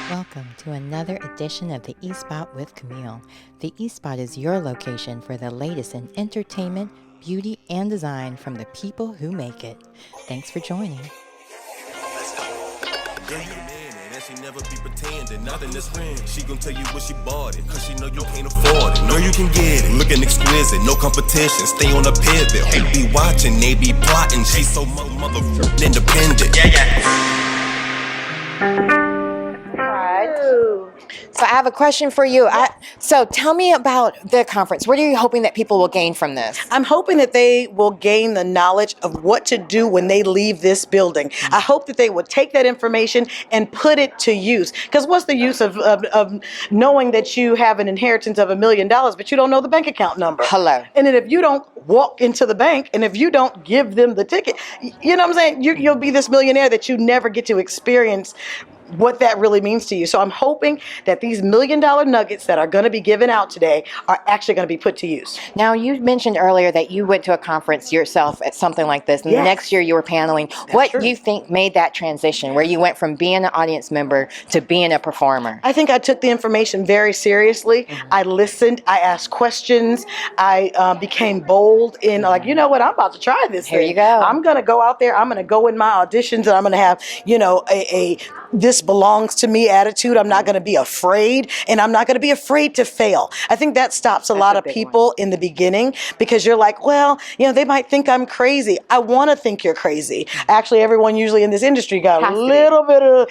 Welcome to another edition of the E-Spot with Camille. The E-Spot is your location for the latest in entertainment, beauty, and design from the people who make it. Thanks for joining. She never be pretending, nothing is real. She gon' tell you what she bought it, cause she know you can't afford it. Know you can get it, looking exquisite, no competition, stay on the pivot. Who be watching, they be plotting. She's so motherfucking independent. So I have a question for you. So tell me about the conference. What are you hoping that people will gain from this? I'm hoping that they will gain the knowledge of what to do when they leave this building. I hope that they will take that information and put it to use. Because what's the use of knowing that you have an inheritance of $1 million, but you don't know the bank account number? Hello. And then if you don't walk into the bank and if you don't give them the ticket, you know what I'm saying? You'll be this millionaire that you never get to experience what that really means to you. So I'm hoping that these $1 million nuggets that are going to be given out today are actually going to be put to use. Now, you mentioned earlier that you went to a conference yourself at something like this, and the next year you were paneling. What do you think made that transition, where you went from being an audience member to being a performer? I think I took the information very seriously. I listened. I asked questions. I became bold in like, you know what, I'm about to try this. Here you go. I'm going to go out there. I'm going to go in my auditions and I'm going to have, a this belongs to me attitude. I'm not going to be afraid, and I'm not going to be afraid to fail. I think that stops a lot of people in the beginning, because you're like, well, they might think I'm crazy. I want to think you're crazy. Actually, everyone usually in this industry got a little bit of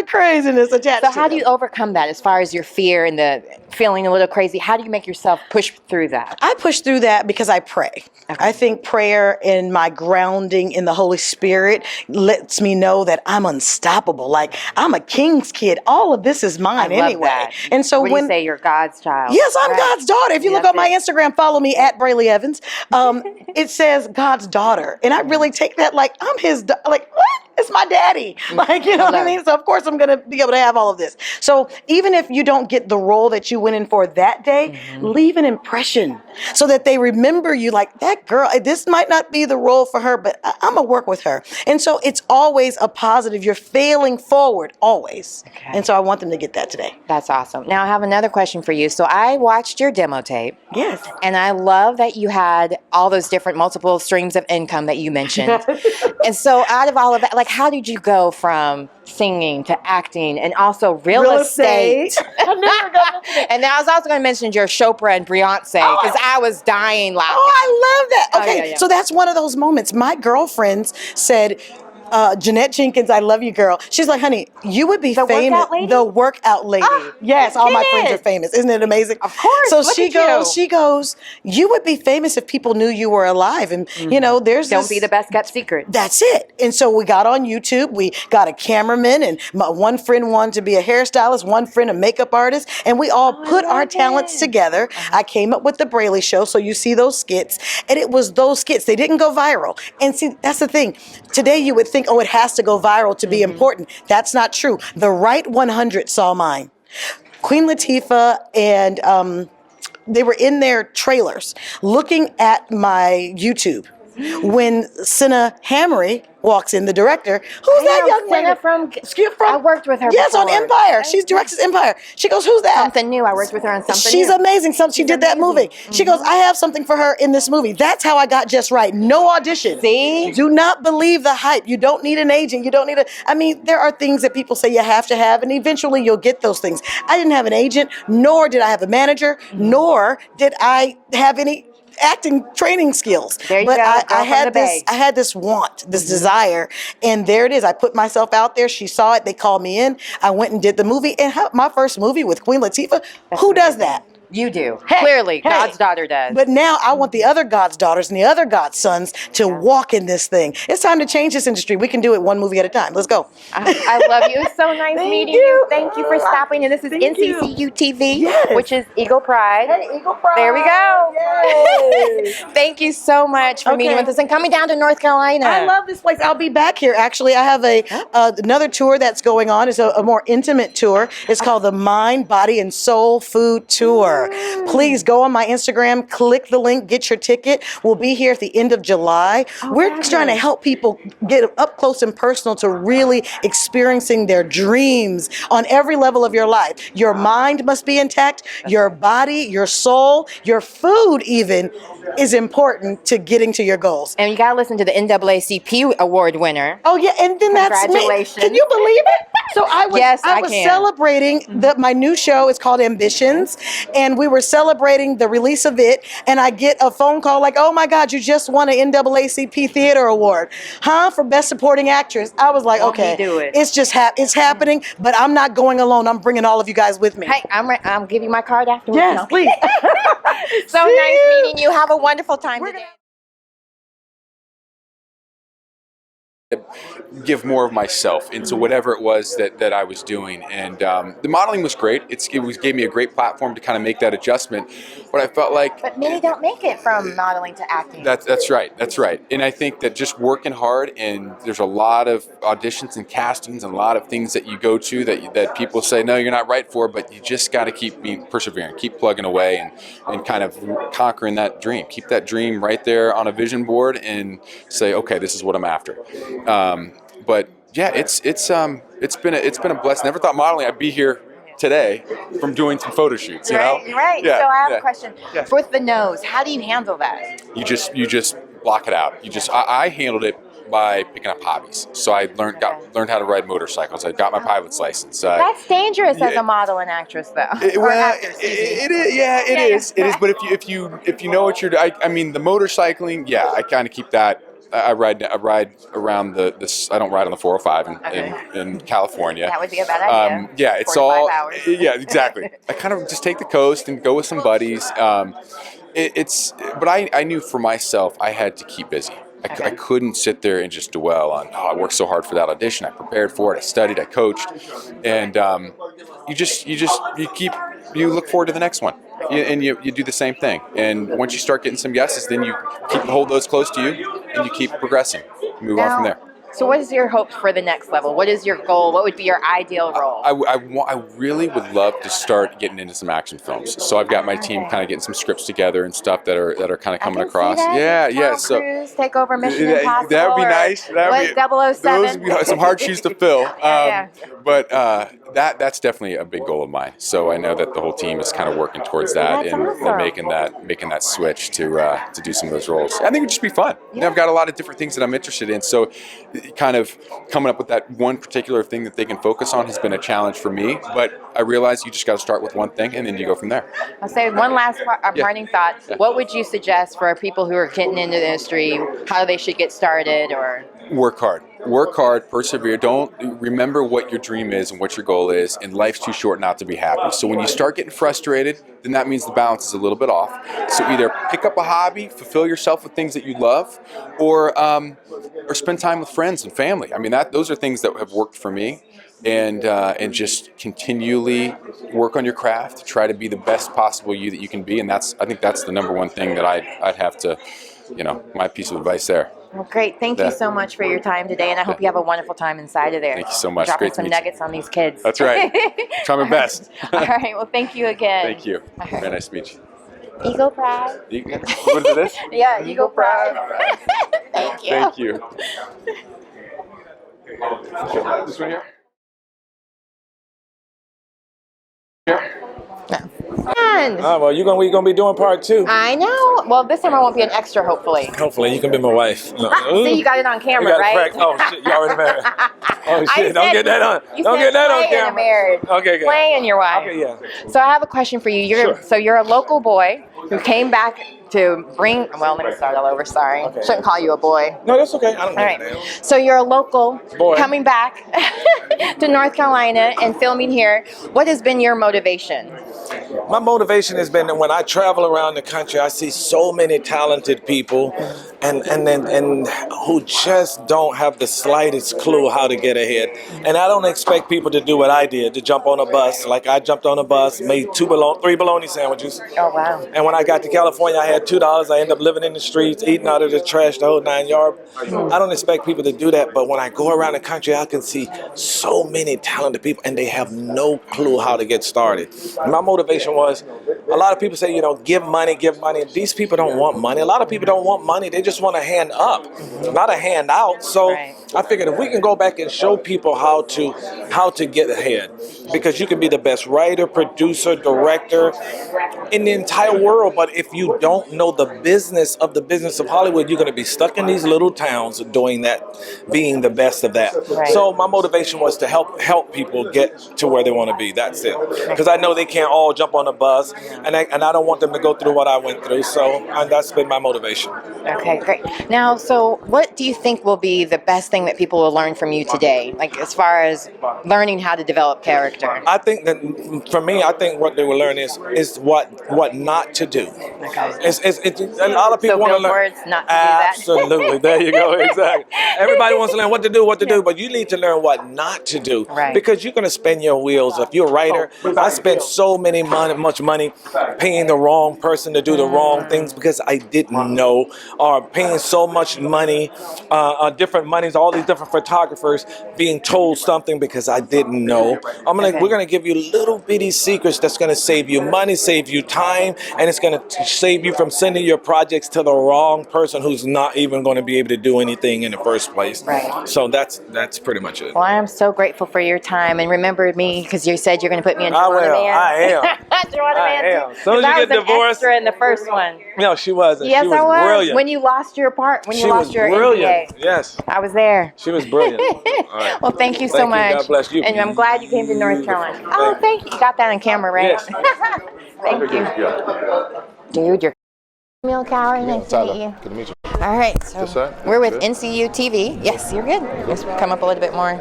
craziness attached to them. So how do you overcome that as far as your fear and the feeling a little crazy? How do you make yourself push through that? I push through that because I pray. Okay. I think prayer and my grounding in the Holy Spirit lets me know that I'm unstoppable. Like, I'm a king's kid. All of this is mine anyway. That. And so when you say you're God's child. Yes, I'm God's daughter. If you look on my Instagram, follow me at Brely Evans. It says God's daughter. And I really take that like I'm his, like, what? It's my daddy. Like, you know what I mean? So of course I'm going to be able to have all of this. So even if you don't get the role that you went in for that day, leave an impression so that they remember you, like, that girl, this might not be the role for her, but I'm going to work with her. And so it's always a positive. You're failing forward always. Okay. And so I want them to get that today. That's awesome. Now I have another question for you. So I watched your demo tape. Yes. And I love that you had all those different multiple streams of income that you mentioned. And so out of all of that, like, how did you go from singing to acting and also real estate? I never got And then I was also going to mention your Chopra and Beyonce, because I was dying laughing. Oh, I love that. Okay, yeah. So that's one of those moments. My girlfriends said, Jeanette Jenkins, I love you, girl. She's like, honey, you would be famous. Workout lady? The workout lady. Yes, all my friends are famous. Isn't it amazing? Of course. So she goes, you would be famous if people knew you were alive. And, there's Don't be the best kept secret. That's it. And so we got on YouTube. We got a cameraman, and my one friend wanted to be a hairstylist, one friend a makeup artist, and we all put our talents together. I came up with the Brely Show, so you see those skits, and it was those skits. They didn't go viral. And see, that's the thing. Today you would think, it has to go viral to be important. That's not true. The Right 100 saw mine. Queen Latifah and they were in their trailers looking at my YouTube when Senna Hammery walks in, the director. Who's that young lady? From I worked with her Yes, before. on Empire. She directs Empire. She goes, who's that? Something New. I worked with her on Something She's New. amazing. She did that movie. She goes, I have something for her in this movie. That's how I got Just Right. No audition. See? Do not believe the hype. You don't need an agent. You don't need there are things that people say you have to have, and eventually you'll get those things. I didn't have an agent, nor did I have a manager, nor did I have any acting training skills. There you but go. I had this want, this desire, and there it is. I put myself out there. She saw it. They called me in. I went and did the movie, and my first movie with Queen Latifah. Who does that? You do. Clearly, God's daughter does. But now I want the other God's daughters and the other God's sons to walk in this thing. It's time to change this industry. We can do it one movie at a time. Let's go. I love you. It's so nice meeting you. Thank you for stopping. And this is NCCU-TV, which is Eagle Pride. Hey, Eagle Pride. There we go. Yay. Thank you so much for meeting with us and coming down to North Carolina. I love this place. I'll be back here. Actually, I have another tour that's going on. It's a more intimate tour. It's called the Mind, Body, and Soul Food Tour. theater. Please go on my Instagram, click the link, get your ticket. We'll be here at the end of July. We're trying to help people get up close and personal to really experiencing their dreams on every level of your life. Your mind must be intact, your body, your soul, your food even is important to getting to your goals. And you got to listen to the NAACP award winner. Oh yeah, and then that's me. Congratulations. Can you believe it? So I was can. celebrating my new show. It's called Ambitions, and we were celebrating the release of it. And I get a phone call like, "Oh my God, you just won an NAACP Theater Award, huh? For Best Supporting Actress." I was like, "Okay, it's just it's happening." But I'm not going alone. I'm bringing all of you guys with me. Hey, I'll give you my card afterwards. Yes, please. So nice meeting you. Have a wonderful time today. Give more of myself into whatever it was that I was doing, and the modeling was great. It gave me a great platform to kind of make that adjustment. But I felt like, but many don't make it from modeling to acting. That's right. And I think that just working hard, and there's a lot of auditions and castings and a lot of things that you go to that people say no, you're not right for, but you just got to keep being persevering, keep plugging away, and kind of conquering that dream. Keep that dream right there on a vision board, and say, okay, this is what I'm after. But yeah, it's been a blessing. Never thought modeling I'd be here today from doing some photo shoots. You know? Right. Yeah, so I have a question. Yeah. With the nose, how do you handle that? You just block it out. I handled it by picking up hobbies. So I learned how to ride motorcycles. I got my pilot's license. That's dangerous as a model and actress, though. It is. Yeah, it is. It is. But if you know what you're doing, I mean, the motorcycling. Yeah, I kind of keep that. I ride around the. I don't ride on the 405 in California. That would be a bad idea. Yeah, it's 45 all. hours. Yeah, exactly. I kind of just take the coast and go with some buddies. But I knew for myself I had to keep busy. I couldn't sit there and just dwell on, I worked so hard for that audition. I prepared for it. I studied. I coached, and you look forward to the next one, and you do the same thing. And once you start getting some yeses, then you hold those close to you, and you keep progressing. Move on from there. So what is your hopes for the next level? What is your goal? What would be your ideal role? I really would love to start getting into some action films. So I've got my team kind of getting some scripts together and stuff that are kind of coming across. Yeah. So Cruise, take over Mission Impossible. That would be nice. That would be 007. Those would be some hard shoes to fill. But that's definitely a big goal of mine. So I know that the whole team is kind of working towards that and making that switch to do some of those roles. I think it would just be fun. You know, I've got a lot of different things that I'm interested in. So kind of coming up with that one particular thing that they can focus on has been a challenge for me. But I realize you just got to start with one thing, and then you go from there. I'll say one last parting thought. Yeah. What would you suggest for people who are getting into the industry, how they should get started? Or work hard, persevere. Don't remember what your dream is and what your goal is, and life's too short not to be happy. So when you start getting frustrated, then that means the balance is a little bit off. So either pick up a hobby, fulfill yourself with things that you love, or spend time with friends and family. I mean, those are things that have worked for me. And just continually work on your craft, try to be the best possible you that you can be, and I think that's the number one thing that I'd have to, my piece of advice there. Well, great. Thank you so much for your time today, and I hope you have a wonderful time inside of there. Thank you so much. Dropping Great to some meet nuggets on these kids. That's right. Try my best. All right. Well, thank you again. Thank you. Very nice to meet you. Eagle Pride. What is this? Yeah, Eagle Pride. Right. Thank you. Thank you. This one here? Well, we're gonna be doing part 2. I know. Well, this time I won't be an extra, hopefully. Hopefully, you can be my wife. No. See, you got it on camera, right? Oh shit, you already married. Oh shit, don't get that on. You don't said get that on Clay camera. And married. Okay, good. Clay and your wife. Okay, yeah. So I have a question for you. You're a local boy who came back to bring. Well, let me start all over. Sorry, shouldn't call you a boy. No, that's okay. I don't know. All right. So you're a local boy coming back to North Carolina and filming here. What has been your motivation? My motivation has been that when I travel around the country, I see so many talented people, and who just don't have the slightest clue how to get ahead. And I don't expect people to do what I did, to jump on a bus. Like I jumped on a bus, made three bologna sandwiches. Oh, wow. And when I got to California, I had $2. I ended up living in the streets, eating out of the trash, the whole 9 yard. I don't expect people to do that, but when I go around the country, I can see so many talented people, and they have no clue how to get started. And my motivation was, a lot of people say, give money. These people don't want money. A lot of people don't want money. They just want a hand up, not a hand out. So I figured if we can go back and show people how to get ahead, because you can be the best writer, producer, director in the entire world, but if you don't know the business of Hollywood, you're going to be stuck in these little towns doing that, being the best of that. Right. So my motivation was to help people get to where they want to be. That's it. Because I know they can't all jump on a bus, and I don't want them to go through what I went through. So that's been my motivation. Okay, great. Now, so what do you think will be the best thing that people will learn from you today? Like as far as learning how to develop character? I think that for me, what they will learn is what not to do. Okay. A lot of people want to learn. Words not to do that. Absolutely. There you go. Exactly. Everybody wants to learn what to do, but you need to learn what not to do. Right. Because you're going to spin your wheels. If you're a writer, I spent so much money paying the wrong person to do the wrong things because I didn't know, or paying so much money, different monies, all these different photographers being told something because I didn't know. We're going to give you little bitty secrets that's going to save you money, save you time, and it's going to save you from sending your projects to the wrong person who's not even going to be able to do anything in the first place. Right. So that's pretty much it. Well, I am so grateful for your time, and remember me because you said you're going to put me in I Joanna will. Man. I am. Joanna I Man. am. As soon as you get divorced. Extra in the first one. No, she wasn't. Yes, she was I was. brilliant. When you lost your part, when you she lost was your brilliant. NDA. Yes. I was there. She was brilliant. All right. Well, thank you so Thank you. much. God bless you. And I'm glad you came to North Carolina. Oh, thank you. You got that on camera, right? Yes. Thank you. Dude, you're Camille Cower. Nice to meet you. Good to meet you. All right, so we're with NCCU-TV. Yes, you're good. Let's come up a little bit more.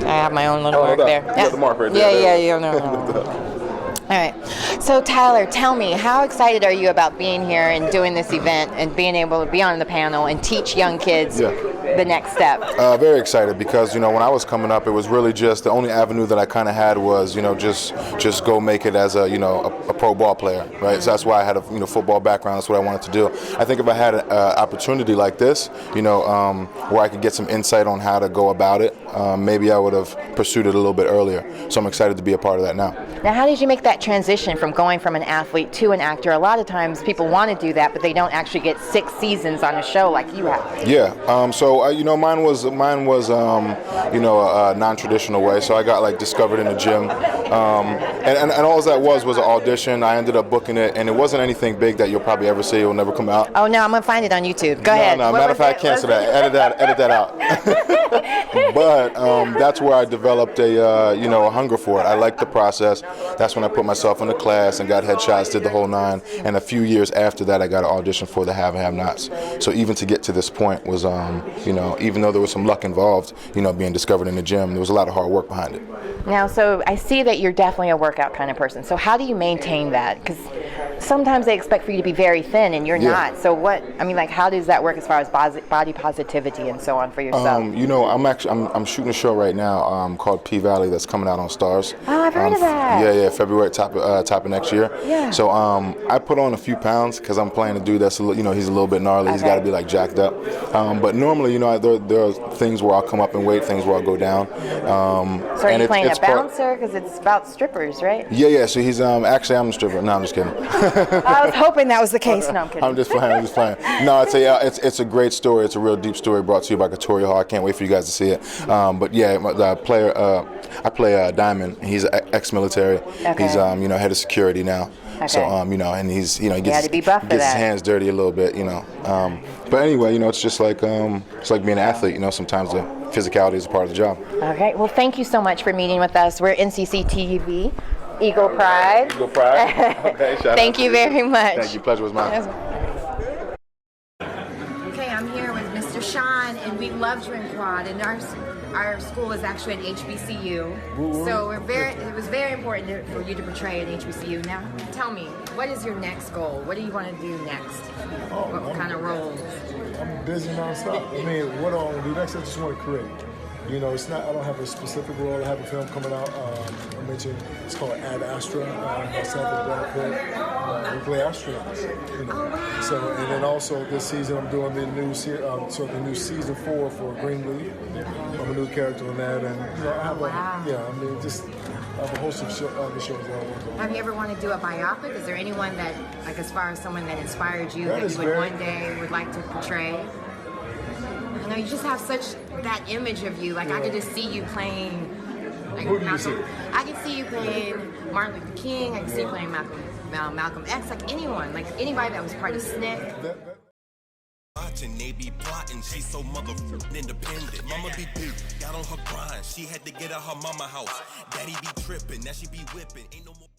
I have my own little mark there. You got the mark right there. Yeah. No. All right. So, Tyler, tell me, how excited are you about being here and doing this event and being able to be on the panel and teach young kids the next step? Very excited because, when I was coming up, it was really just the only avenue that I kind of had was, just go make it as a pro ball player, right? So that's why I had a, football background. That's what I wanted to do. I think if I had an opportunity like this, where I could get some insight on how to go about it, maybe I would have pursued it a little bit earlier. So I'm excited to be a part of that now. Now, how did you make that transition from going from an athlete to an actor? A lot of times people want to do that, but they don't actually get 6 seasons on a show like you have. Yeah. Mine was a non-traditional way. So I got discovered in the gym, and all that was an audition. I ended up booking it, and it wasn't anything big that you'll probably ever see. It will never come out. Oh no, I'm gonna find it on YouTube. Go ahead. No, matter of fact, cancel that. Edit that out. But that's where I developed a hunger for it. I liked the process. That's when I put myself in the class and got headshots, did the whole 9. And a few years after that, I got an audition for the Have and Have-Nots. So even to get to this point was, even though there was some luck involved, being discovered in the gym, there was a lot of hard work behind it. Now, so I see that you're definitely a workout kind of person. So how do you maintain that? Because sometimes they expect for you to be very thin, and you're not. So how does that work as far as body positivity and so on for yourself? I'm shooting a show right now called P-Valley that's coming out on Stars. Oh, I've heard of that. Yeah, February top of next year. Yeah. So I put on a few pounds because I'm playing a dude that's he's a little bit gnarly. He's got to be jacked up. But normally, there are things where I'll come up in weight, things where I'll go down. So are you playing a bouncer? Because it's about strippers, right? Yeah. So he's actually I'm a stripper. No, I'm just kidding. I was hoping that was the case. No, I'm kidding. I'm just playing. No, it's a great story. It's a real deep story brought to you by Katoria Hall. I can't wait for you guys to see it. But yeah, the player I play Diamond. He's ex-military. Okay. He's head of security now. Okay. So and he's he gets, be buff for gets his that. hands dirty a little bit. But anyway, it's just like being an athlete. Sometimes the physicality is a part of the job. Okay. Well, thank you so much for meeting with us. We're NCCU-TV. Eagle Pride. Eagle Pride. Okay. Thank you very much. Thank you. Pleasure was mine. Okay, I'm here with Mr. Sean, and we love Drink Quad, and our school is actually an HBCU, so it was very important for you to portray an HBCU. Now, tell me, what is your next goal? What do you want to do next? What kind of roles? I'm busy nonstop. I mean, what do I want to do next? I just want to create. You know, it's not. I don't have a specific role. I have a film coming out. I mentioned it's called Ad Astra. Myself and Brad Pitt. We play astronauts. You know. So, and then also this season I'm doing the new the new season 4 for Greenleaf. I'm a new character in that, and you know, I have I mean, just I have a host of other shows that I work on. Have you ever wanted to do a biopic? Is there anyone that, like, as far as someone that inspired you that you would one day would like to portray? You know, you just have such that image of you. Like, I could just see you playing. Like, Who do you see? I could see you playing Martin Luther King. I could see you playing Malcolm X. Like anyone, like anybody that was part of SNCC. Watching, they be plotting, she so motherfucking independent. Mama be big, got on her grind, she had to get out her mama house. Daddy be tripping, now she be whipping, ain't no more.